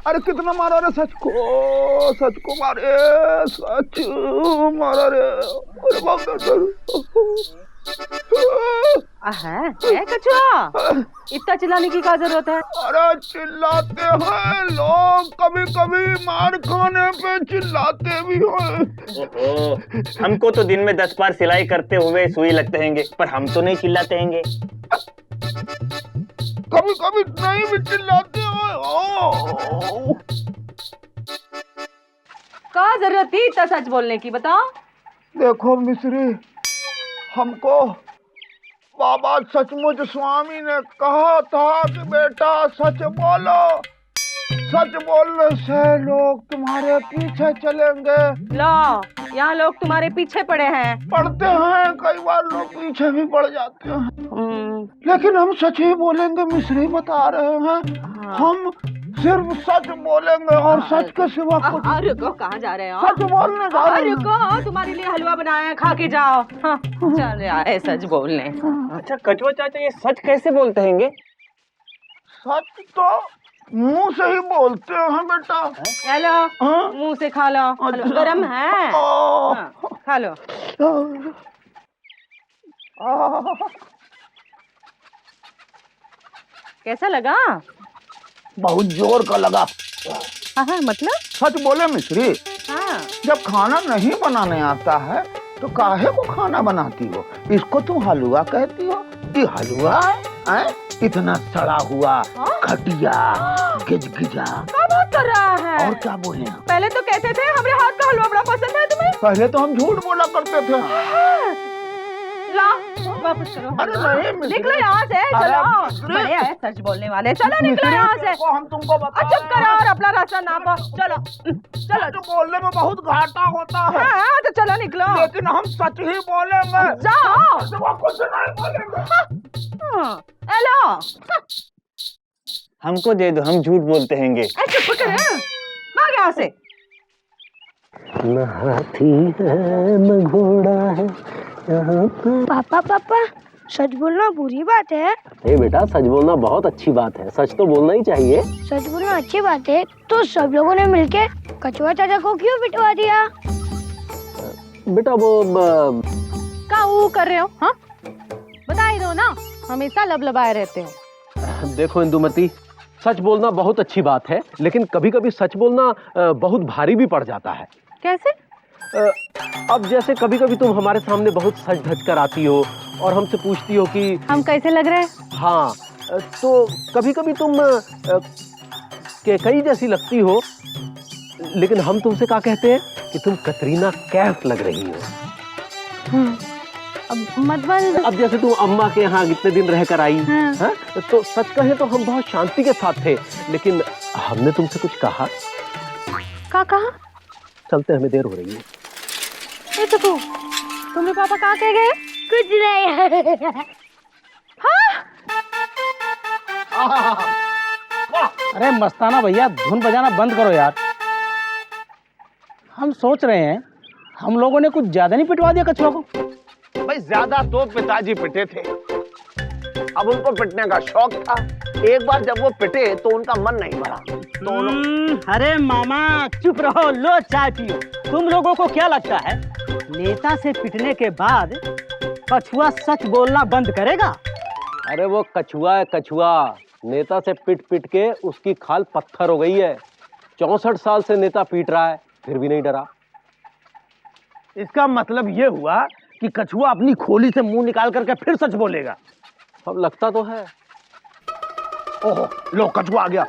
अरे कितना मारा रे, सच को मारे, सच मारा रे। अरे बाप रे। है कछुआ, इतना चिल्लाने की क्या जरूरत है? अरे चिल्लाते हैं लोग, कभी कभी मार खाने पे चिल्लाते भी हैं। हमको तो दिन में 10 बार सिलाई करते हुए सुई लगते हैंगे, पर हम तो नहीं चिल्लाते हैंगे। कभी कभी नहीं भी चिल्लाते हैं। क्या जरूरत थी इतना सच बोलने की, बताओ। देखो मिश्री, हमको बाबा सचमुच स्वामी ने कहा था कि बेटा सच बोलो, सच बोलने से लोग तुम्हारे पीछे चलेंगे। लो, यहाँ लोग तुम्हारे पीछे पड़े हैं। पढ़ते हैं, कई बार लोग पीछे भी पड़ जाते हैं, लेकिन हम सच ही बोलेंगे। मिश्री बता रहे हैं, हम सिर्फ सच बोलेंगे और सच के सिवा कुछ। रुको, कहाँ जा रहे हो? सच बोलने जा रहे हैं। रुको, तुम्हारे लिए हलवा बनाया है, खा के जाओ। चल आए सच बोलने। अच्छा कछुआ चाचा, ये सच कैसे बोलते हैंगे? सच तो मुंह से ही बोलते हैं बेटा। हेलो, मुंह से खा लो। गरम है, खा लो। कैसा लगा? बहुत जोर का लगा। मतलब सच बोले मिश्री, जब खाना नहीं बनाने आता है तो काहे को खाना बनाती हो? इसको तुम हलवा कहती हो? ये हलवा है? इतना सड़ा हुआ, घटिया, गिजगिजा। क्या बात कर रहा है? और क्या बोले? पहले तो कहते थे हमारे हाथ का हलवा बड़ा पसंद है तुम्हें। पहले तो हम झूठ बोला करते थे। ला, वापस करो। अरे नहीं, निकलो यहाँ से, चलो। बड़े हैं सच बोलने वाले, चलो निकलो यहाँ से। हम तुमको बता, चुप करो और अपना रास्ता नापो। चलो चलो। तो बोलने में बहुत घाटा होता है। हाँ, तो चलो निकलो। लेकिन हम सच ही बोलेंगे। जाओ। तो कुछ नहीं बोलेंगे। हेलो, हमको दे दो, हम झूठ बोलते हैंगे। चुप कर, भाग यहाँ से। न हाथी है न घोड़ा है यहाँ पे। पापा, सच बोलना बुरी बात है? ए बेटा, सच बोलना बहुत अच्छी बात है, सच तो बोलना ही चाहिए। सच बोलना अच्छी बात है, तो सब लोगों ने मिलके कछुआ चाचा को क्यों पिटवा दिया? बेटा वो क्या वो कर रहे हो? हाँ, बता ही दो ना, हमेशा लबलबाए रहते हो। देखो इंदुमती, सच बोलना बहुत अच्छी बात है, लेकिन कभी कभी सच बोलना बहुत भारी भी पड़ जाता है। कैसे? अब जैसे कभी कभी तुम हमारे सामने बहुत सज धज कर आती हो और हमसे पूछती हो कि हम कैसे लग रहे हैं। हाँ, तो कभी कभी तुम केकई जैसी लगती हो, लेकिन हम तुमसे क्या कहते हैं कि तुम कतरीना कैफ लग रही हो। मतलब अब जैसे तुम अम्मा के यहाँ इतने दिन रहकर आई, हाँ? तो सच कहें तो हम बहुत शांति के साथ थे, लेकिन हमने तुमसे कुछ कहा? क्या कहा? चलते, हमें देर हो रही है। तो तुम्हें पापा कहाँ कह गए? कुछ नहीं। अरे मस्ताना भैया, धुन बजाना बंद करो यार। हम सोच रहे हैं हम लोगों ने कुछ ज्यादा नहीं पिटवा दिया कछुआ को? भाई ज्यादा तो पिताजी पिटे थे, अब उनको पिटने का शौक था। एक बार जब वो पिटे तो उनका मन नहीं भरा, तो अरे मामा चुप रहो, लो चाय पियो। तुम लोगों को क्या लगता है नेता से पिटने के बाद कछुआ सच बोलना बंद करेगा? अरे वो कछुआ है कछुआ, नेता से पिट पिट के उसकी खाल पत्थर हो गई है। 64 साल से नेता पीट रहा है, फिर भी नहीं डरा। इसका मतलब ये हुआ कि कछुआ अपनी खोली से मुंह निकाल करके फिर सच बोलेगा। अब लगता तो है। ओहो, लो कछुआ आ गया।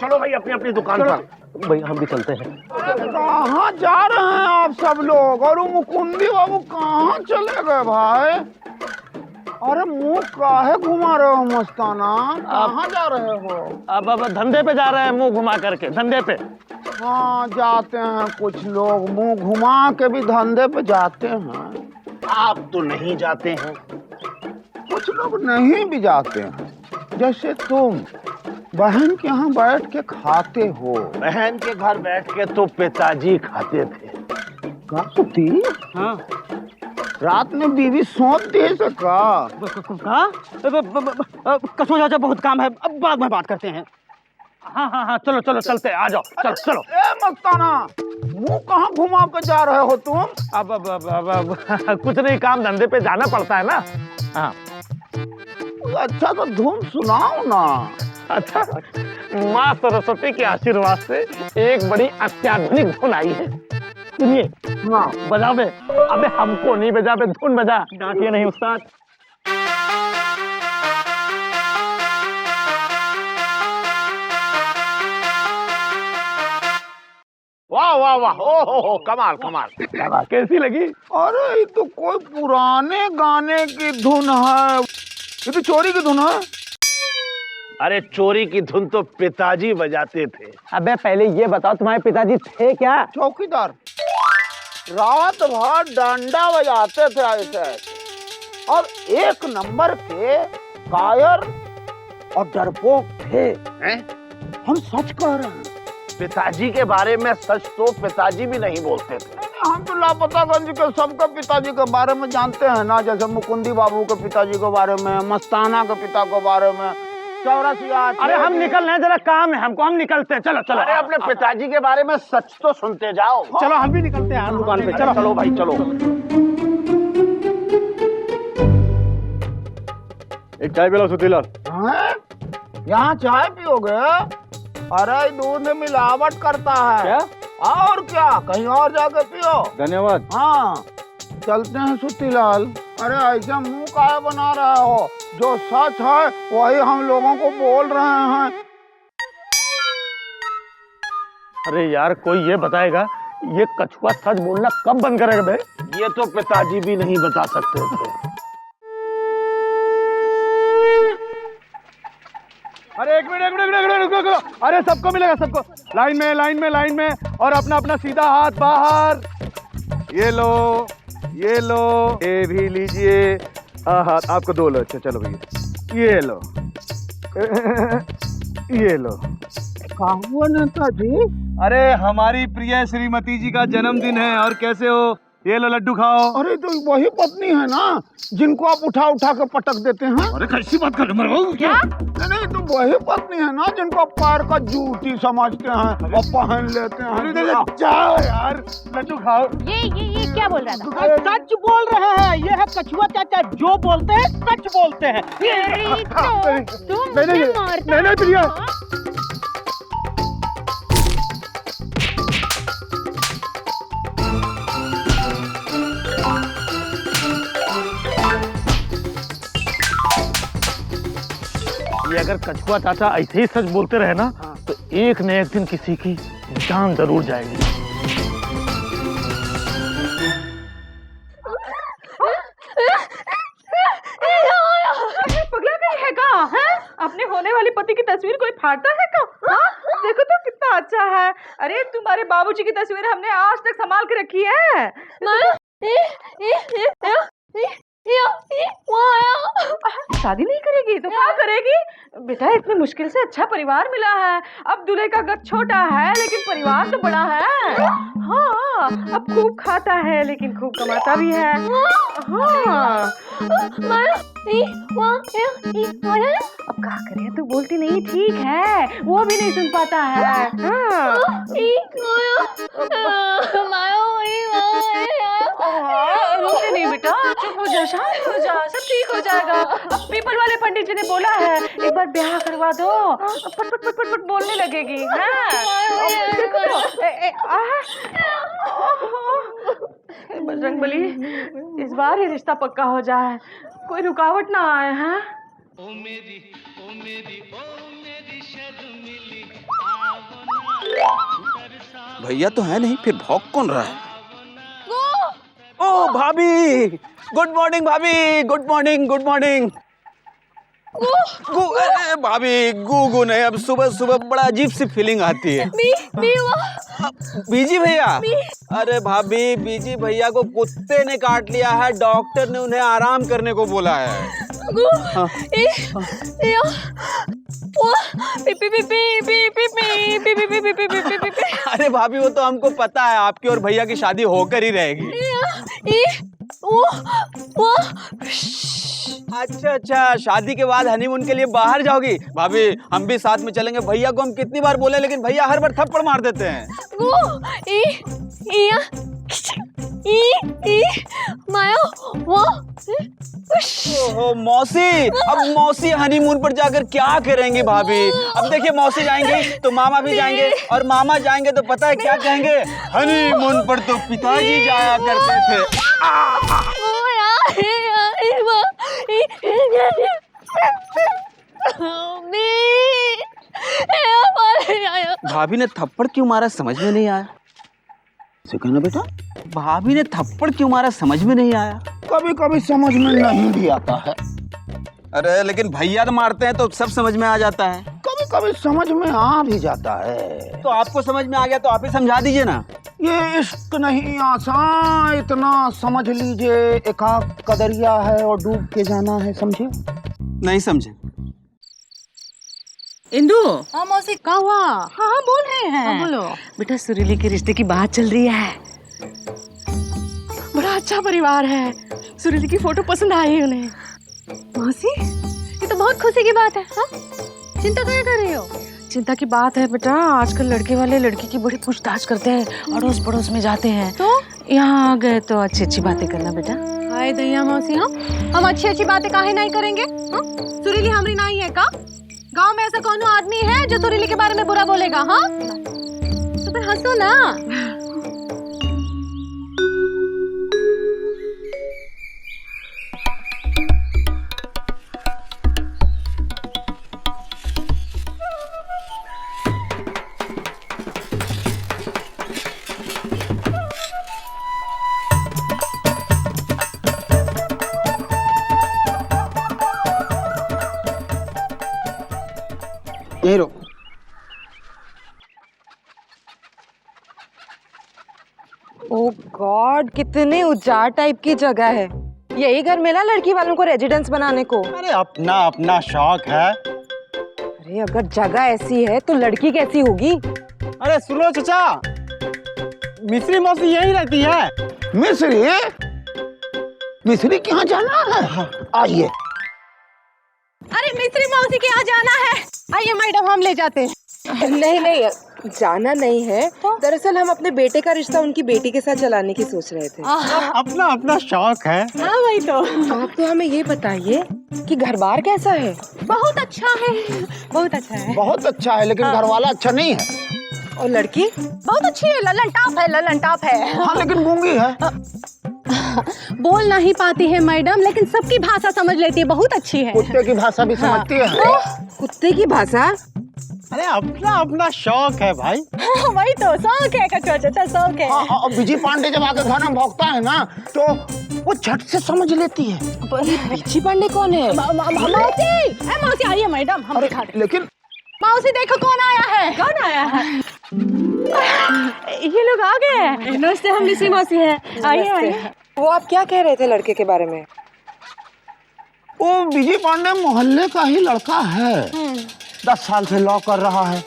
चलो भाई अपनी अपनी दुकान पर। भाई हम भी चलते हैं। कहाँ जा रहे हैं आप सब लोग? और वो मुकुंदी बाबू कहाँ चले गए भाई? अरे मुंह काहे घुमा रहे हो मस्ताना? कहाँ जा रहे हो? अब धंधे पे जा रहे हैं, मुंह घुमा करके धंधे पे। हाँ जाते हैं, कुछ लोग मुंह घुमा के भी धंधे पे जाते हैं। आप तो नहीं जाते हैं। कुछ लोग नहीं भी जाते हैं, जैसे तुम बहन के यहाँ बैठ के खाते हो। बहन के घर बैठ के तो पिताजी खाते थे। काती? हाँ। रात में बीवी सौंपती है सका? कछुआ चाचा बहुत काम है, अब बाद में बात करते हैं। हाँ हाँ हाँ, चलो चलो चलते हैं, आ जाओ, चलो चलो। ए मस्ताना, मुंह कहाँ घुमा के जा रहे हो तुम? अब कुछ नहीं, काम धंधे पे जाना पड़ता है ना। हाँ अच्छा तो धुन सुनाओ ना। अच्छा, माँ सरस्वती के आशीर्वाद से एक बड़ी अत्याधुनिक धुन आई है, सुनिए। हाँ बजा बे। अबे हमको नहीं बजा बे, धुन बजा। डांटिए नहीं उस्ताद। वाह वाह वाह, ओ कमाल कमाल। कैसी लगी? अरे ये तो कोई पुराने गाने की धुन है, ये तो चोरी की धुन है। अरे चोरी की धुन तो पिताजी बजाते थे। अबे पहले ये बताओ तुम्हारे पिताजी थे क्या? चौकीदार, रात भर डंडा बजाते थे ऐसे, और एक नंबर के कायर और डरपोक थे। हैं? हम सच कह रहे हैं। पिताजी के बारे में सच तो पिताजी भी नहीं बोलते थे। हम तो लापतागंज के सबके पिताजी के बारे में जानते हैं ना, जैसे मुकुंदी बाबू के पिताजी के बारे में, मस्ताना के पिता के बारे में, चौरसिया। अरे हम निकल रहे हैं, जरा काम है हमको, हम निकलते हैं। चलो चलो। अरे अपने पिताजी के बारे में सच तो सुनते जाओ। चलो हम भी निकलते हैं दुकान पे। चलो चलो भाई चलो। एक चाय पिलाओ सुतीलाल। हैं? यहाँ चाय पियोगे? अरे दूध में मिलावट करता है। क्या? और क्या, कहीं और जाके पियो। धन्यवाद। हाँ चलते हैं सुतीलाल। अरे ऐसा मुंह काहे बना रहे हो? जो सच है वही हम लोगों को बोल रहे हैं। अरे यार कोई ये बताएगा, ये कछुआ सच बोलना कब बंद करेगा बे? ये तो पिताजी भी नहीं बता सकते थे। अरे एक मिनट, अरे सबको मिलेगा, सबको लाइन में लाइन में लाइन में, और अपना अपना सीधा हाथ बाहर। ये लो, ये लो, ये भी लीजिए। हाँ हाथ आपको 2 लो। अच्छा चलो भैया, ये लो ये लो। कहाँ हुआ नेताजी? अरे हमारी प्रिय श्रीमती जी का जन्मदिन है, और कैसे हो? ये लो लड्डू खाओ। अरे तो वही पत्नी है ना जिनको आप उठा उठा के पटक देते हैं? अरे कैसी बात कर रहे हो? क्या? नहीं तो वही पत्नी है ना जिनको आप पैर का जूती समझते हैं और पहन लेते हैं। जाओ यार, लड्डू खाओ। ये क्या बोल रहा था? सच बोल रहे हैं, ये है कछुआ चाचा, जो बोलते हैं सच बोलते हैं। तुम नहीं नहीं मारता नहीं प्रिया। ये अगर कछुआ चाचा ऐसे ही सच बोलते रहे ना, तो एक न एक दिन किसी की जान जरूर जाएगी। पगला कहीं है का? हैं? अपने होने वाली पति की तस्वीर कोई फाड़ता है का? हाँ? देखो तो कितना अच्छा है। अरे तुम्हारे बाबूजी की तस्वीर हमने आज तक संभाल के रखी है। शादी नहीं करेगी तो क्या करेगी? बेटा इतनी मुश्किल से अच्छा परिवार मिला है। अब दूल्हे का कद छोटा है लेकिन परिवार तो बड़ा है। हाँ, अब खूब खाता है लेकिन खूब कमाता भी है। हाँ। अब क्या करें, तू बोलती नहीं ठीक है, वो भी नहीं सुन पाता है। हाँ। रोते नहीं बेटा, चुप हो जा, शांत हो जा, सब ठीक हो जाएगा। अब पीपल वाले पंडित जी ने बोला है एक बार ब्याह करवा दो, पट पट पट पट पट बोलने लगेगी। बजरंगबली, इस बार ही रिश्ता पक्का हो जाए, कोई रुकावट ना आए। हैं? भैया तो है नहीं, फिर भौंक कौन रहा है? ओ भाभी, गुड मॉर्निंग भाभी, गुड मॉर्निंग गुड मॉर्निंग। अरे भाभी, गू नहीं, अब सुबह सुबह बड़ा अजीब सी फीलिंग आती है। बीजी भैया? अरे भाभी, बीजी भैया को कुत्ते ने काट लिया है, डॉक्टर ने उन्हें आराम करने को बोला है। हाँ। अरे भाभी, वो तो हमको पता है, आपकी और भैया की शादी होकर ही रहेगी। वो अच्छा, शादी के बाद हनीमून के लिए बाहर जाओगी? भाभी हम भी साथ में चलेंगे। भैया को हम कितनी बार बोले, लेकिन भैया हर बार थप्पड़ मार देते हैं। माया वो ओहो मौसी, अब मौसी हनीमून पर जाकर क्या करेंगे भाभी? अब देखिए मौसी जाएंगी तो मामा भी जाएंगे, और मामा जाएंगे तो पता है क्या कहेंगे? हनीमून पर तो पिताजी जाया करते थे। भाभी ने थप्पड़ क्यों मारा समझ में नहीं आया। कहना बेटा, भाभी ने थप्पड़ क्यों मारा समझ में नहीं आया। कभी कभी समझ में नहीं भी आता है। अरे लेकिन भैया तो मारते हैं तो सब समझ में आ जाता है। कभी कभी समझ में आ भी जाता है। तो आपको समझ में आ गया तो आप ही समझा दीजिए ना। ये इश्क नहीं आसान, इतना समझ लीजिए एकाक कदरिया है और डूब के जाना है, समझे? नहीं समझे। इंदु। हाँ मौसी, क्या हुआ? हाँ बोल रहे हैं। हाँ, बोलो बेटा। सुरीली के रिश्ते की बात चल रही है। बड़ा अच्छा परिवार है। सुरीली की फोटो पसंद आई उन्हें। मौसी, ये तो बहुत खुशी की बात है। हाँ? चिंता क्या कर रही हो? चिंता की बात है बेटा, आजकल लड़के वाले लड़की की बड़ी पूछताछ करते हैं, अड़ोस पड़ोस में जाते हैं। तो यहाँ आ गए तो अच्छी अच्छी बातें करना बेटा। हाय दैया मौसी, हम अच्छी अच्छी बातें काहे नहीं करेंगे? सुरीली हमारी नहीं है का? गांव में ऐसा कौन आदमी है जो सुरीली के बारे में बुरा बोलेगा? हाँ तो फिर हंसो ना। यही रुक। ओह गॉड, कितने उजाड़ टाइप की जगह है। यही घर मिला लड़की वालों को रेजिडेंस बनाने को। अरे अपना अपना शौक है। अरे अगर जगह ऐसी है तो लड़की कैसी होगी? अरे सुनो चचा, मिस्री मौसी यही रहती है। मिस्री? मिस्री के यहाँ जाना है? आइए। अरे मिस्री मौसी के यहाँ जाना है। आइए मैडम, हम ले जाते हैं। नहीं, जाना नहीं है। दरअसल हम अपने बेटे का रिश्ता उनकी बेटी के साथ चलाने की सोच रहे थे। अपना अपना शौक है। हाँ वही तो। आप तो हमें ये बताइए कि घर बार कैसा है? बहुत अच्छा है, बहुत अच्छा है। बहुत अच्छा है, लेकिन घर वाला अच्छा नहीं है। और लड़की? बहुत अच्छी है, ललन टॉप है, ललन टॉप है। हाँ लेकिन गूंगी है। बोल नहीं पाती है मैडम, लेकिन सबकी भाषा समझ लेती है, बहुत अच्छी है। कुत्ते की भाषा भी समझती है। कुत्ते की भाषा? अरे अपना अपना शौक है भाई। वही तो शौक है कचुआ चाचा, शौक है। हाँ, और विजय पांडे जब आके घर में भौंकता है ना तो वो झट से समझ लेती है। विजय पांडे कौन है? मौसी आइए मैडम, हम दिखा दें। लेकिन मौसी देखो कौन आया है। कौन आया है? ये लोग आ गए हैं। नमस्ते, हम मिस्री मौसी है। आइए आइए। वो आप क्या कह रहे थे लड़के के बारे में? वो विजय पांडे मोहल्ले का ही लड़का है। 10 साल से लॉ कर रहा है,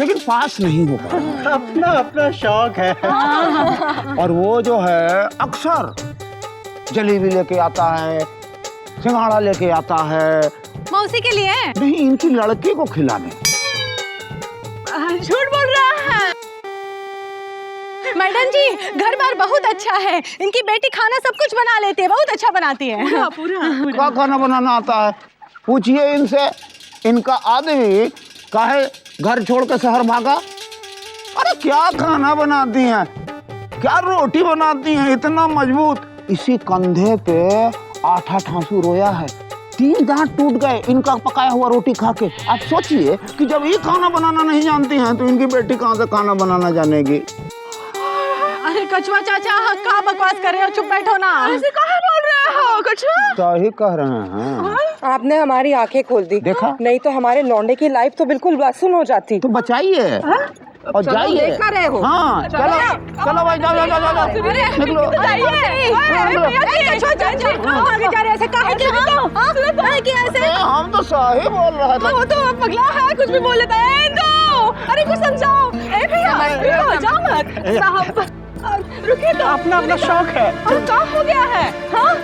लेकिन पास नहीं हो पाया। अपना अपना शौक है। और वो जो है अक्सर जलेबी लेके आता है, सिंघाड़ा लेके आता है। मौसी के लिए? नहीं, इनकी लड़की को खिलाने। झूठ बोल रहा है। मैडम जी, घर बार बहुत अच्छा है। इनकी बेटी खाना सब कुछ बना लेती है, बहुत अच्छा बनाती है। पूरा क्या खाना बनाना आता है? पूछिए इनसे। इनका आदमी काहे घर छोड़ के शहर भागा? अरे क्या खाना बनाती हैं, क्या रोटी बनाती हैं, इतना मजबूत। इसी कंधे पे 8 आंसू रोया है, 3 दांत टूट गए इनका पकाया हुआ रोटी खा के। आप सोचिए कि जब ये खाना बनाना नहीं जानती हैं तो इनकी बेटी कहाँ से खाना बनाना जानेगी? अरे कछुआ चाचा, क्या बकवास कर रहे हो? चुप बैठो ना। ऐसे कहाँ बोल रहे हो कछुआ? तो ही कह रहे हैं। आपने हमारी आंखें खोल दी। देखा? नहीं तो हमारे लौंडे की लाइफ तो बिल्कुल बासुन हो जाती। तो बचाइए और जाइए। देखा रहे हो? हाँ चलो चलो भाई, जाओ जाओ जाओ जाओ निकलो। हम तो सही बोल रहे थे। वो तो पगला है, कुछ भी बोल लेता है। अरे कुछ समझाओ। ए भैया, जाओ मत। साहब रुकिए तो, अपना अपना शौक है। और क्या हो गया है? हाँ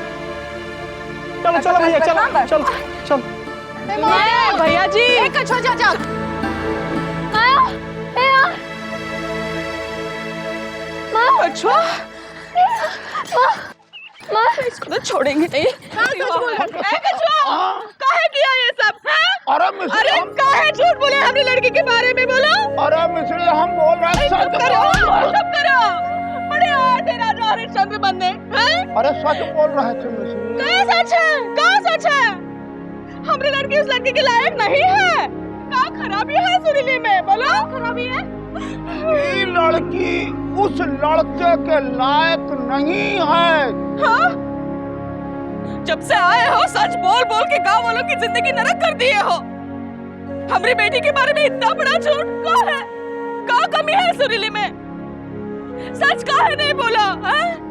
चलो चलो भैया, चलो चलो चलो। भैया जी, कछुआ चाचा कछुआ इसको तो छोड़ेंगे नहीं। कछुआ काहे किया ये सब? अरे मिस्री, अरे काहे झूठ बोले हमने लड़की के बारे में? बोलो। अरे मिस्री, हम बोल रहे हैं सच। चुप करो। बड़े आए थे राजा हरिश्चंद्र बनने। अरे सच बोल रहे थे मिस्री। कहाँ सच है? कहाँ सच है? हमारी लड़की उस लड़के के लायक नहीं है। क्या खराबी है सुरीली में? बोलो। खराबी है? ये लड़की उस लड़के के लायक नहीं है। हाँ? जब से आए हो सच बोल बोल के गाँव वालों की जिंदगी नरक कर दिए हो। हमारी बेटी के बारे में इतना बड़ा झूठ क्या है? क्या कमी है सुरीली में? सच काहे नहीं बोला?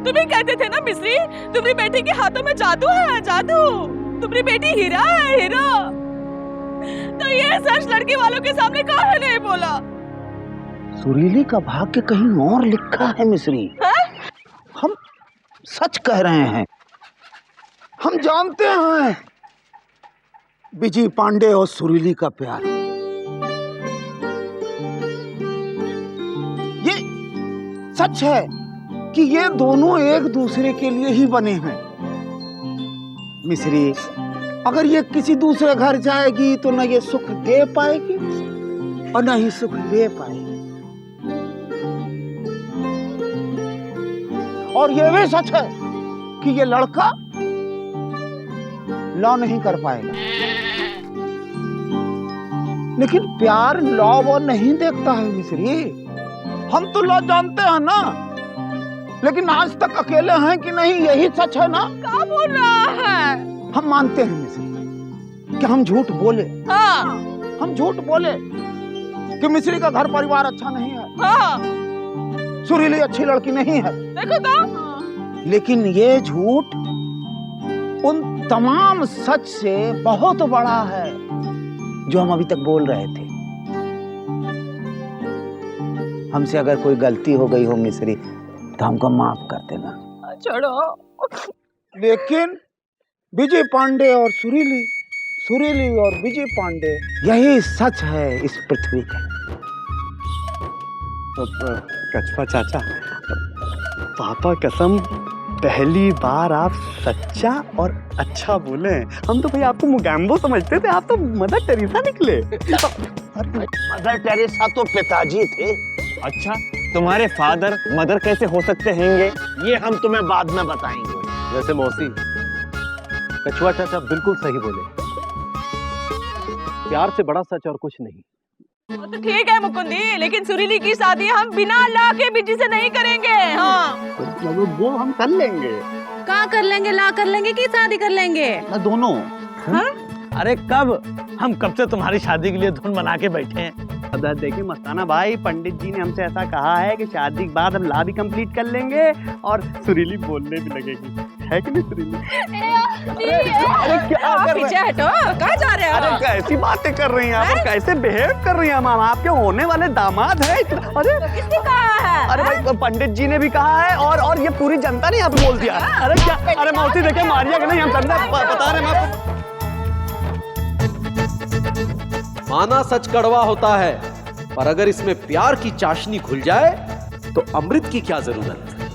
तुम ही कहते थे ना मिश्री, तुम्हारी बेटी के हाथों में जादू है, जादू। तुम्हारी बेटी हीरा है, हीरा। तो ये सच लड़की वालों के सामने काहे नहीं बोला? सुरीली का भाग्य कहीं और लिखा है मिश्री। हम सच कह रहे हैं। हम जानते हैं विजय पांडे और सुरीली का प्यार। ये सच है कि ये दोनों एक दूसरे के लिए ही बने हैं। मिश्री, अगर ये किसी दूसरे घर जाएगी तो न ये सुख दे पाएगी और न ही सुख ले पाएगी। और ये भी सच है कि ये लड़का लॉ नहीं कर पाएगा। लेकिन प्यार लॉ वो नहीं देखता है मिश्री। हम तो लॉ जानते हैं ना, लेकिन आज तक अकेले हैं कि नहीं, यही सच है ना? क्या बोल रहा है? हम मानते हैं मिश्री कि हम झूठ बोले। हाँ। हम झूठ बोले कि मिश्री का घर परिवार अच्छा नहीं है। हाँ। सुरीली अच्छी लड़की नहीं है। देखो तो। लेकिन ये झूठ उन तमाम सच से बहुत बड़ा है जो हम अभी तक बोल रहे थे। हमसे अगर कोई गलती हो गई हो मिश्री तो हमको माफ कर देना। छोड़ो। लेकिन विजय पांडे और सुरीली, सुरीली और विजय पांडे, यही सच है इस पृथ्वी का। कछुआ चाचा, पापा कसम, पहली बार आप सच्चा और अच्छा बोले। हम तो भाई आपको मुगैम्बो समझते थे, आप तो मदर टेरेसा निकले। मदर टेरेसा तो पिताजी थे। अच्छा, तुम्हारे फादर मदर कैसे हो सकते हैंगे? ये हम तुम्हें बाद में बताएंगे। वैसे मौसी, कछुआ चाचा बिल्कुल सही बोले। प्यार से बड़ा सच और कुछ नहीं। तो ठीक है मुकुंदी, लेकिन सुरीली की शादी हम बिना ला के बिजी से नहीं करेंगे। हाँ। वो हम कर लेंगे। क्या कर लेंगे? ला कर लेंगे कि शादी कर लेंगे? दोनों। हाँ? अरे कब? हम कब से तुम्हारी शादी के लिए धुन बना के बैठे हैं। देखिए मस्ताना भाई, पंडित जी ने हमसे ऐसा कहा है कि शादी के बाद हम ला भी कंप्लीट कर लेंगे और सुरीली बोलने भी लगेगी, है कि नहीं सुरीली? अरे क्या कर पीछे हटो, कहाँ जा रहे हो? अरे कैसी बातें कर रही हैं आप, और कैसे बिहेव कर रही हैं मैम? आपके होने वाले दामाद है। अरे किसने कहा है? अरे भाई पंडित जी ने भी कहा है और ये पूरी जनता ने यहाँ पे बोल दिया। अरे क्या? अरे मौसी देखिए, मारिया कि नहीं, हम जनता बता रहे हैं आपको। माना सच कड़वा होता है, पर अगर इसमें प्यार की चाशनी घुल जाए तो अमृत की क्या जरूरत।